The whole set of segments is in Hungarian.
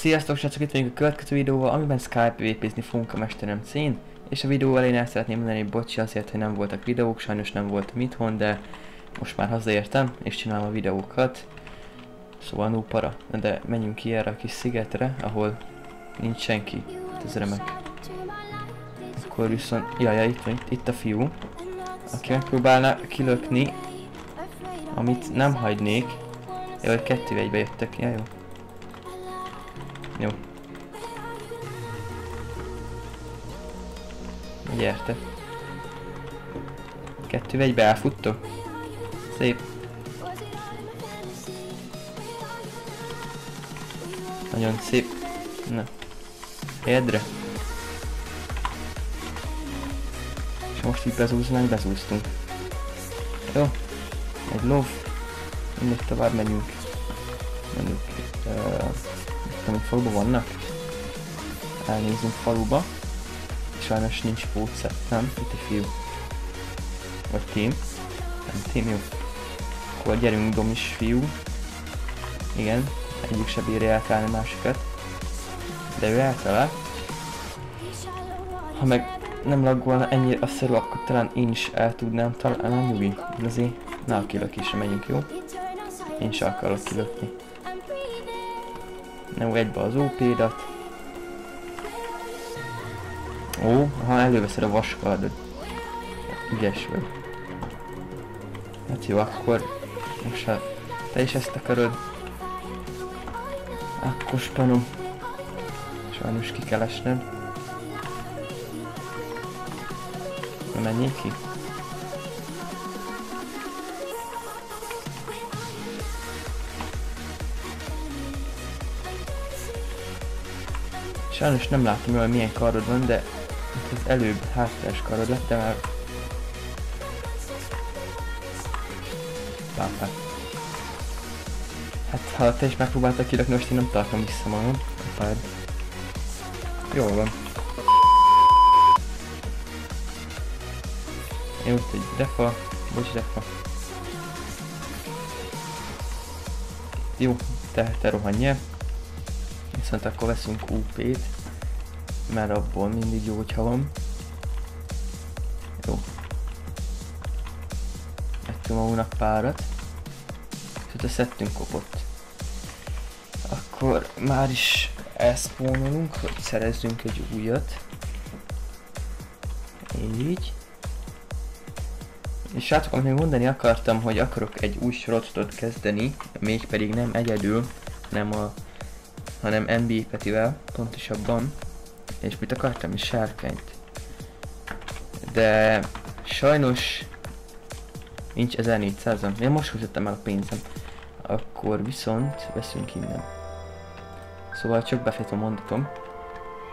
Sziasztok srácok, itt vagyunk a következő videóval, amiben Skype VP-zni fogunk a mesterem C-n. És a videó elején el szeretném mondani, bocsi azért, hogy nem voltak videók, sajnos nem voltam itthon, de most már hazaértem, és csinálom a videókat. Szóval no para, de menjünk ki erre a kis szigetre, ahol nincs senki. Ez remek. Akkor viszont, jaj, itt van, itt a fiú, aki megpróbálná kilökni, amit nem hagynék. Jó, hogy 2v1-be jöttek, ja, jó. Jó. Gyerte. 2v1-be elfuttok. Szép. Nagyon szép. Na. Helyedre. És most így bezúznánk, bezúztunk. Jó. Egy lov. Mindig tovább menjünk. Menjünk. Amik faluban vannak. Elnézünk faluba. Sajnos nincs pótszer, nem? Itt egy fiú. Vagy team. Nem team, jó. Akkor gyerünk domis fiú. Igen, egyik se bírja eltalálni a másikat. De ő eltalál. Ha meg nem laggolna ennyire a szerű, akkor talán én is el tudnám találni, nyugi. De azért ne a kilökésre menjünk, jó? Én se akarok kilökni. Nem egybe az OP-dat. Ó, ha előveszed a vaskardot. Ügyes vagy. Hát jó, akkor most ha te is ezt akarod, akkor spanom. Sajnos ki kell esned. Na menjél ki. Sajnos nem látom jól, milyen karod van, de az előbb hátrás karod lett, de már... Pápá. Hát ha te is megpróbáltad kilökni, most én nem tartom vissza magam. Apád. Jól van. Jó, egy defa. Bocs, defa. Jó, te rohanjál. Viszont akkor veszünk UP-t, mert abból mindig jó, hogyha van. Jó. Vettünk magunknak párat. És szedtünk kopot. Akkor már is elszpónolunk, hogy szerezzünk egy újat. Így. És srácok, amit még mondani akartam, hogy akarok egy új sorozatot kezdeni, mégpedig nem egyedül, hanem NBA Petivel, pontosabban. És mit akartam is? Sárkányt. De sajnos nincs 1400-am. Én most húzottam el a pénzem. Akkor viszont veszünk innen. Szóval csak befejezem a mondatom.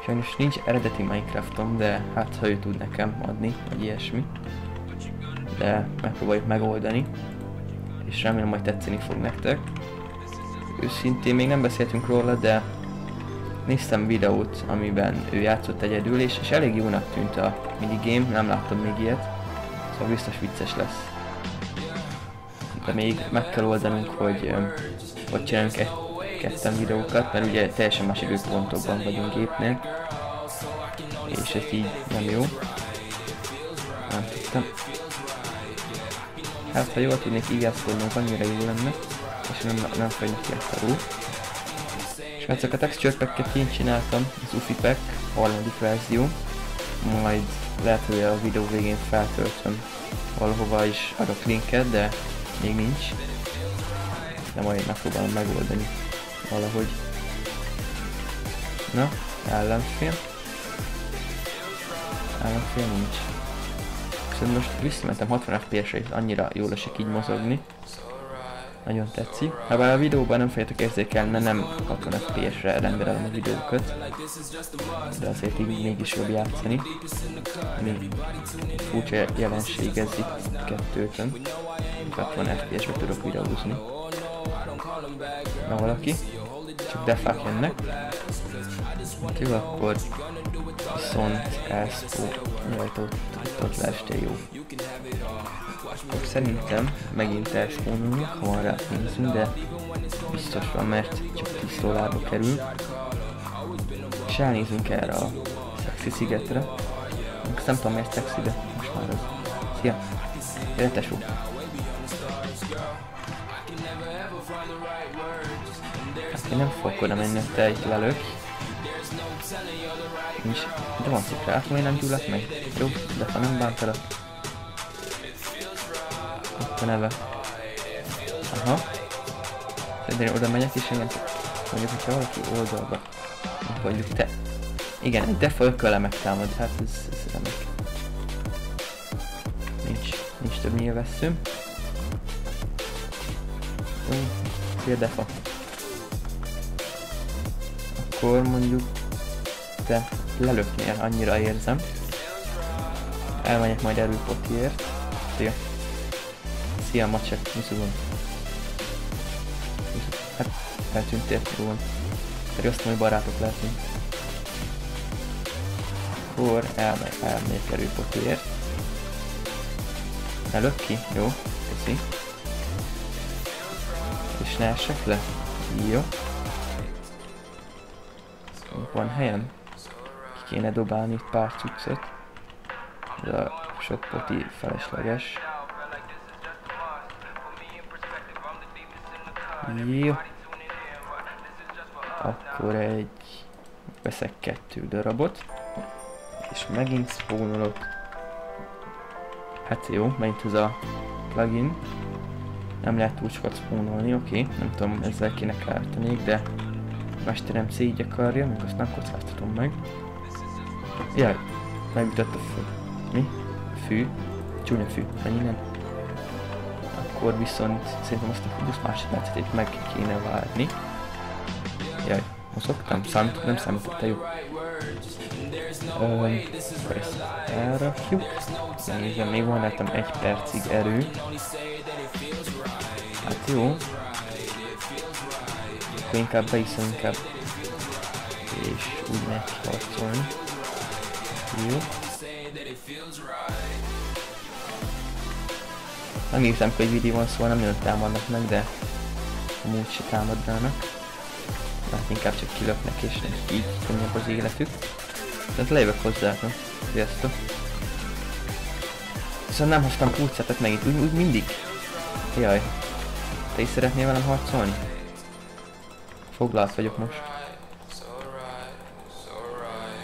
Sajnos nincs eredeti Minecraftom, de hát ha ő tud nekem adni, vagy ilyesmi. De megpróbáljuk megoldani. És remélem, hogy tetszeni fog nektek. Őszintén még nem beszéltünk róla, de néztem videót, amiben ő játszott egyedül, és elég jónak tűnt a minigame, nem láttam még ilyet, szóval biztos vicces lesz. De még meg kell oldanunk, hogy csinálunk ketten videókat, mert ugye teljesen más időpontokban vagyunk gépnél, és ez így nem jó. Nem tudtam. Hát ha jól tudnék ígyázkodnunk, annyira jó lenne, és nem fagynak ki ezt a ró. És hát a texture packet én csináltam, az UFI pack, harmadik verzió. Majd lehet, hogy a videó végén feltöltöm valahova is adok linket, de még nincs. De majd megpróbálom megoldani valahogy. Na, ellenfél. Ellenfél nincs. Szóval most visszamentem 60 FPS-re, és annyira jól esik így mozogni. Nagyon tetszik. Habár a videóban nem fogjátok érzékelni, mert nem 60 FPS-re rendelem a videókat. De azért így mégis jobb játszani. Még furcsa jelenség ez itt kettőtön. 60 FPS-be tudok videózni. Na valaki? Csak defák jönnek. Jó, akkor viszont ott leestél jó. Akkor szerintem megint elspónolunk, ha van rá pénzünk, de biztos van, mert csak 10 dollárba kerül. És elnézünk erre a szexi szigetre. Most nem tudom miért szexi, de most már az. Szia! Gyere tesó! Hát én nem fogok oda menni, hogy te itt lelök. Nincs. De van szikrát, hogy nem gyulladt meg. Jó, de ha nem bántalak. Ott a neve. Aha. Szerintem én oda megyek és engem mondjuk, hogyha valaki oldalba. Mondjuk te. Igen, egy defa ökölle megtámad, hát ez remek. Nincs több nyilvesszőm. Jó, szia defa. Akkor mondjuk te lelöknél, annyira érzem. Elmegyek majd erőpotiért. Szia. Szia macsek, miszugom. Hát eltűntél rólam. Pedig azt mondom, hogy barátok lehetünk. Akkor elmegyek erőpotiért. Lelök ki? Jó, köszi. És ne essek le? Jó. Van helyem? Ki kéne dobálni itt pár cuccot. Ez a sok poti felesleges. Jó. Akkor veszek 2 darabot. És megint spawnolok. Hát jó, megint ez a plugin. Nem lehet túl sokat spawnolni, oké. Nem tudom, ezzel kéne kártanék, de mesterem C így akarja, még azt nem kockáztatom meg. Jaj, megütött a fű. Mi? Fű? Csúnya fű, menj innen. Akkor viszont szerintem azt a 20 másodpercet itt meg kéne várni. Jaj, mozogtam? Nem számított, te jó. Akkor ezt elrakjuk. Nézem, még van nekem 1 percig erő. Hát jó. Akkor inkább beiszom inkább. És úgy neki harcolni. Jó. Nem írtam, hogy egy videóban szóval nem nagyon támadnak meg, de amúgy se támadnának. Hát inkább csak kilöknek és így könnyebb az életük. Tehát lejövök hozzátok. Sziasztok. Viszont nem hoztam pulcsetet megint, úgy mindig. Jaj. Te is szeretnél velem harcolni? Foglalt vagyok most.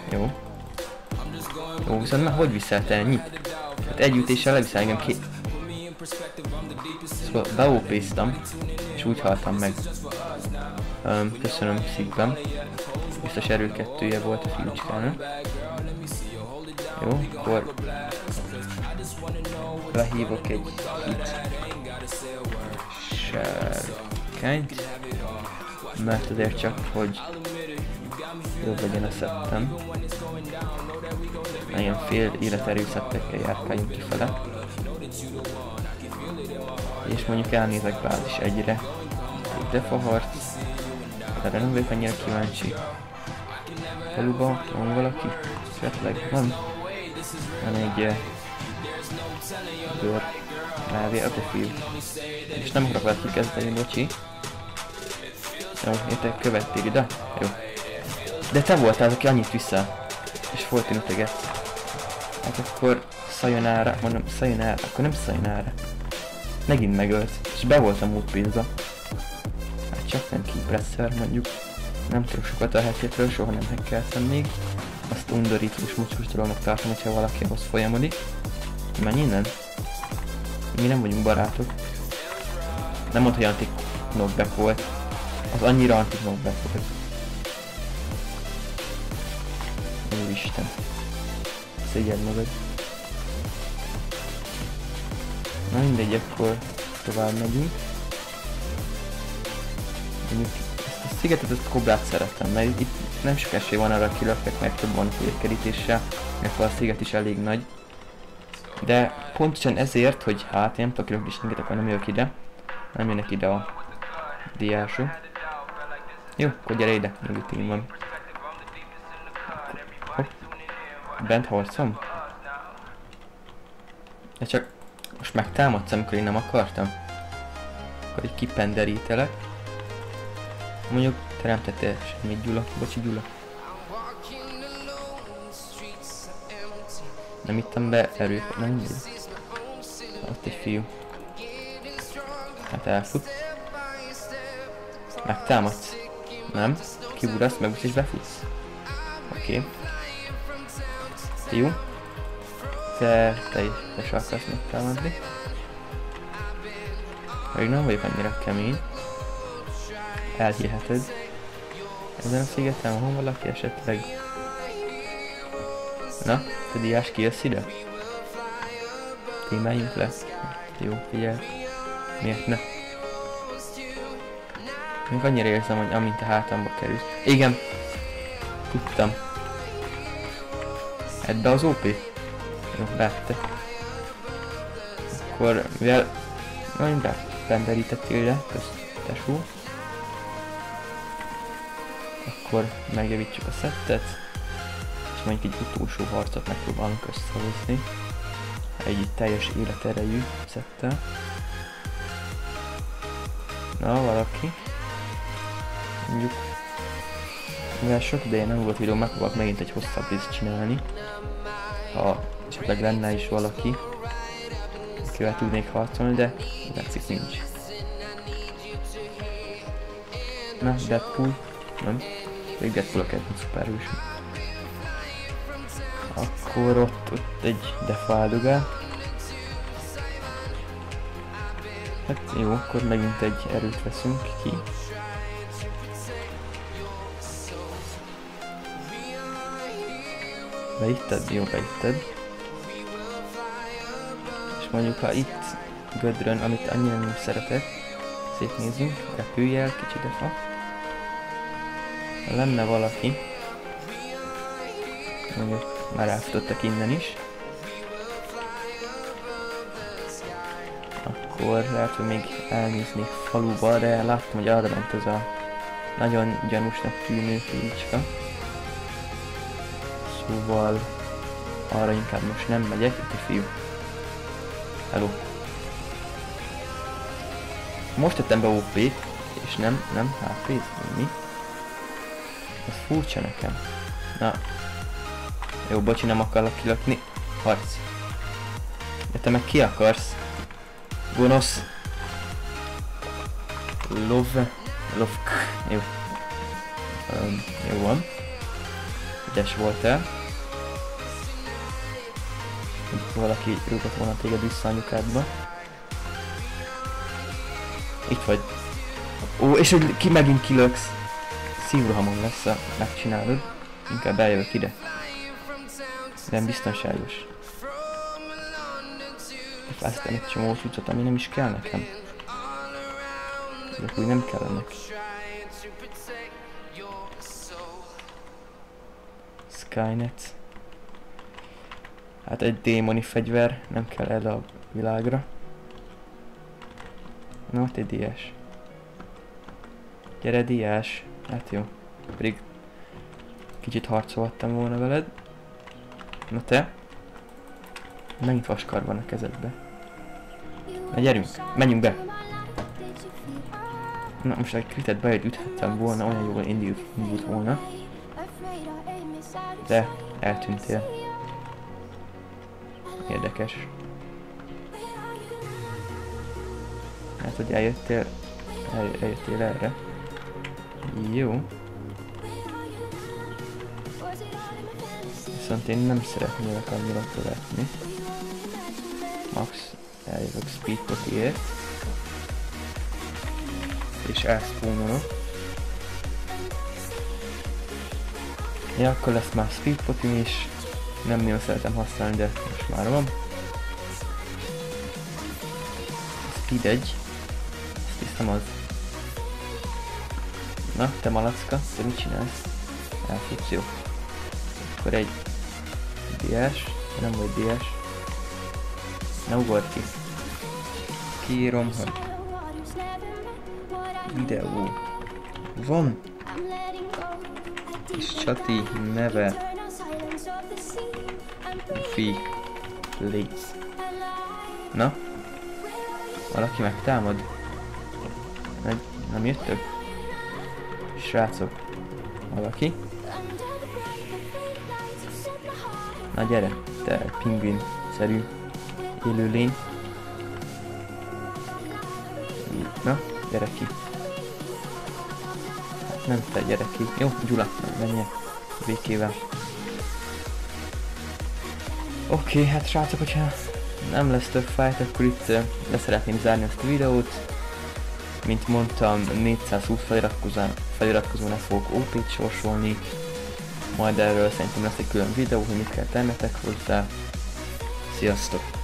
Jó. Jó, viszont már hogy viszel te ennyit? Hát egy ütéssel leviszel engem két. Szóval beópéztam, és úgy haltam meg. Köszönöm szívben. Biztos erő 2-je volt a fiúcskának. Jó, akkor behívok egy hit sárkányt, mert azért csak, hogy jobb legyen a szettem. Nagyon fél életerő szettekkel járkáljunk kifele. És mondjuk elnézek bázis 1-re. Egy defa harc. Erre nem vagyok annyira kíváncsi. Faluba van valaki? Esetleg van? Van egy bőr lávé, akkor fiú. És nem akarok veled kikezdeni, bocsi. Jó, értek, követtél ide? Jó. De te voltál az, aki annyit vissza. És folyton ütegetsz. Hát akkor sayonara, mondom sayonara, akkor nem sayonara. Megint megölt, és be volt a mood pizza. Hát csak nem keypresser mondjuk. Nem tudok sokat a hacketről, soha nem hackeltem még. Azt undorító és mucsus dolognak tartom, hogyha valaki ahhoz folyamodik. Menj innen? Mi nem vagyunk barátok. Nem mondd, hogy anti-knockback volt. Az annyira anti-knockback volt. Úristen. Szégyeld magad. Na mindegy, akkor tovább megyünk. Mondjuk ezt a szigetet, ezt a kobrát szeretem, mert itt nem sok esély van arra, kilöknek, mert több van a kerítéssel, mert a sziget is elég nagy. De pontosan ezért, hogy hát én nem tudok kilökni minket, akkor nem jövök ide. Nem jönnek ide a diások. Jó, akkor gyere ide, nyugodt én van. Hopp. Bent harcom? De csak most megtámadsz, amikor én nem akartam? Akkor egy kipenderítelek. Mondjuk te nem tettél semmit, Gyula. Bocsi, Gyula. Nem ittam be erőt, nem mindegy. Ott egy fiú. Hát elfut. Megtámadsz? Nem? Kiugrasz, meg úgyis befutsz. Oké. Jó. Te se akarsz megtámadni. Még nem vagyok annyira kemény. Elhiheted. Ezen a szigeten van valaki esetleg? Na, te diás, kijössz ide? Témáljunk le. Jó, figyelj. Miért ne? Még annyira érzem, hogy amint a hátamba kerülsz. Igen! Tudtam. Edd be az OP-t? Jó, beette. Akkor, mivel nagyon renderítettél ide, közt tesó. Akkor megjavítsuk a szettet. És mondjuk egy utolsó harcot megpróbálunk összehozni. Egy teljes életerejű szettel. Na, valaki. Mondjuk, mivel sok ideje nem volt videó, megpróbálok megint egy hosszabb részt csinálni. Ha esetleg lenne is valaki, akivel tudnék harcolni, de látszik nincs. Na, Deadpool. Nem. Még Deadpool a kedvenc szuperhős. Akkor ott egy Defaldugál. Hát jó, akkor megint egy erőt veszünk ki. Beitted? Jó, beitted. És mondjuk, ha itt gödrön, amit annyira nem szeretek, szétnézzünk, repülj el, kicsi defa. Ha lenne valaki, mondjuk már elfutottak innen is, akkor lehet, hogy még elnéznék faluba, de láttam, hogy arra ment az a nagyon gyanúsnak tűnő fiúcska. Szóval arra inkább most nem megyek, itt a fiú. Hello. Most tettem be OP-t, és nem HP-t, mi? Ez furcsa nekem. Na. Jó, bocsi, nem akarlak kilökni. Harc. De te meg ki akarsz? Gonosz. Lovk. Jó. Jó van. Ügyes voltál. Valaki rúgott volna téged vissza anyukádba. Itt vagy. Ó, és hogy ki megint kilöksz. Szívrohamon lesz, ha megcsinálod. Inkább eljövök ide. Nem biztonságos. Aztán egy csomó cuccot, ami nem is kell nekem. Ezek úgy nem kellenek. Skynet. Hát egy démoni fegyver, nem kell el a világra. Na, te diás. Gyere, diás. Hát jó. Pedig kicsit harcolhattam volna veled. Na te? Megint vaskar van a kezedbe. Na gyerünk, menjünk be! Na most egy kritet bejött, üthettem volna, olyan jól indult volna. De eltűntél. Érdekes. Hát, hogy eljöttél erre. Jó. Viszont én nem szeretnélek annyira követni. Max, eljövök Speedpotiért. És elszpónolok. Ja, akkor lesz már Speedpotim is. Nem nagyon szeretem használni, de most már van. Speed 1. Ezt hiszem az. Na, te malacka, te mit csinálsz? Elfutsz, jó. Akkor egy DS, nem vagy DS. Ne ugorj ki. Kiírom, hogy videó van. És csati neve Felix. Na? Valaki megtámad? Nem jöttök? Srácok. Valaki? Na gyere, te pingvin-szerű élőlény. Na, gyere ki. Hát nem te, gyere ki. Jó, Gyula, menjek békével. Oké, hát srácok, hogyha nem lesz több fight, akkor itt le szeretném zárni ezt a videót. Mint mondtam, 420 feliratkozónál fogok OP-t sorsolni. Majd erről szerintem lesz egy külön videó, hogy mit kell tennetek hozzá. Sziasztok!